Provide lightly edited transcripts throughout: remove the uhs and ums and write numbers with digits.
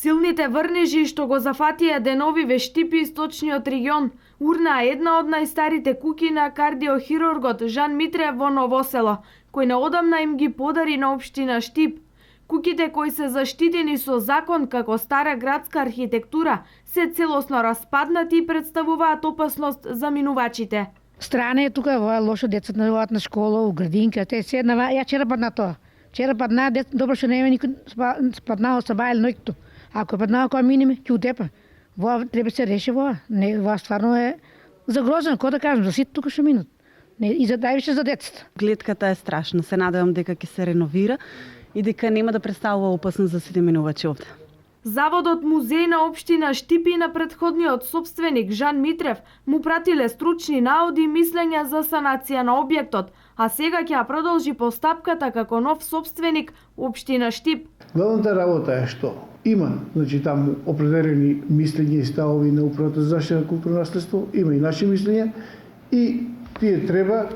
Силните врнежи што го зафатија деновиве Штип и источниот регион урнаа една од најстарите куќи на кардиохирургот Жан Митрев во Новосело, кој неодамна им ги подари на општина Штип. Куќите кои се заштитени со закон како стара градска архитектура се целосно распаднати и представуваат опасност за минувачите. Страна е тука, во лошо децата одат на школа, у градинка, те седнава, ја вчера падна тоа. Вчера падна, добро што нема никој паднao са бајал ноќто. Ако паднao кој миниме, ќе утепа. Во треба се реши во. Не, во стварно е загрозено, кој да кажам, за сите тука што минат. Не, и за највише за децата. Гледката е страшна. Се надевам дека ќе се реновира и дека нема да представува опасност за сите минувачи овде. Заводот музеј на општина Штип и на претходниот собственик Жан Митрев му пратиле стручни наоди и мислења за санација на објектот, а сега ќе продолжи постапката како нов собственик општина Штип. Главната работа е што има, значи таму определени мислења и ставови на управата за заштита на културно наследство, има и наши мислења и тие треба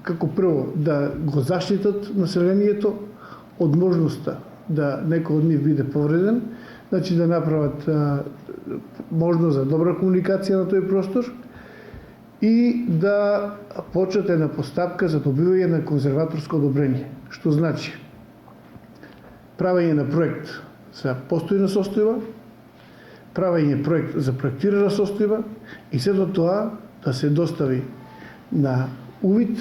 како прво да го заштитат населението од можноста да некој од нив биде повреден, значи да направат можност за добра комуникација на тој простор и да почнат една постапка за добивање на конзерваторско одобрение, што значи правење на проект за постојна состојба, правење проект за проектирана состојба и сето тоа да се достави на увид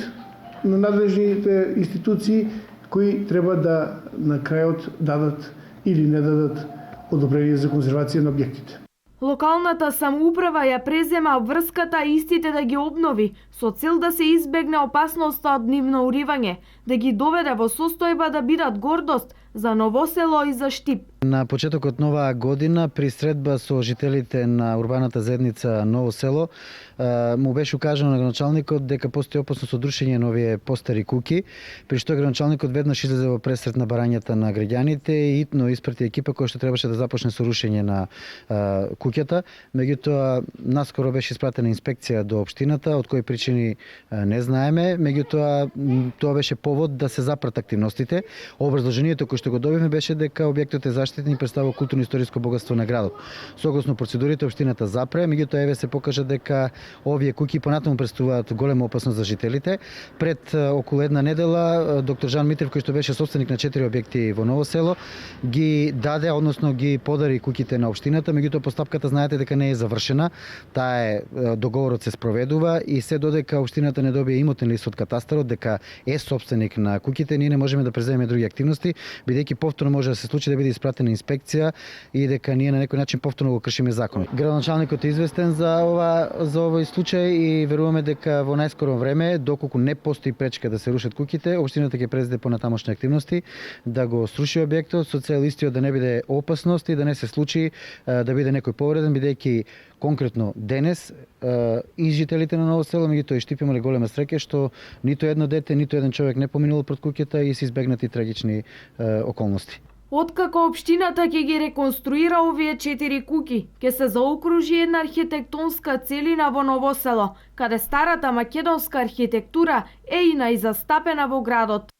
на надлежните институции кои треба да на крајот дадат или не дадат одобрение за конзервација на објектите. Локалната самоуправа ја презема врската истите да ги обнови, со цел да се избегне опасноста од нивно уривање, да ги доведе во состојба да бидат гордост за Новосело и за Штип. На почетокот на оваа година, при средба со жителите на урбаната заедница Ново село, му беше укажано на градоначалникот дека постои опасност од рушење на овие постари куќи, при што градоначалникот веднаш излезе во пресрет на барањата на граѓаните и итно испрати екипа која што требаше да започне со рушење на куќата. Меѓутоа, наскоро беше испратена инспекција до општината, од кои причини не знаеме, меѓутоа тоа беше повод да се запрат активностите. Образложението кој што го добивме беше дека објектот е заштитен и представува културно-историско богатство на градот. Согласно процедурите општината запре, меѓутоа еве се покажа дека овие куќи понатаму представуваат голема опасност за жителите. Пред околу една недела доктор Жан Митрев, кој што беше собственик на 4 објекти во Ново село, ги даде, односно ги подари куќите на општината, меѓутоа постапката знаете дека не е завршена. Таа е договорот се спроведува и се додека општината не добие имотен лист од катастарот дека е собственик на куќите, ние не можеме да преземеме други активности, бидејќи повторно може да се случи да биде испратена инспекција и дека ние на некој начин повторно го кршиме законот. Градоначалникот е известен за овој случај и веруваме дека во најскоро време, доколку не постои пречка да се рушат куќите, општината ќе презеде понатамошни активности да го сруши објектот со цел истиот да не биде опасност и да не се случи да биде некој повреден, бидејќи конкретно денес и жителите на Ново село, меѓутоа и Штип имале голема среќа што ниту едно дете, ниту еден човек не поминал пред куќата и се избегнати трагични околности. Откако општината ќе ги реконструира овие 4 куќи, ќе се заокружи една архитектонска целина во Ново село, каде старата македонска архитектура е и најзастапена во градот.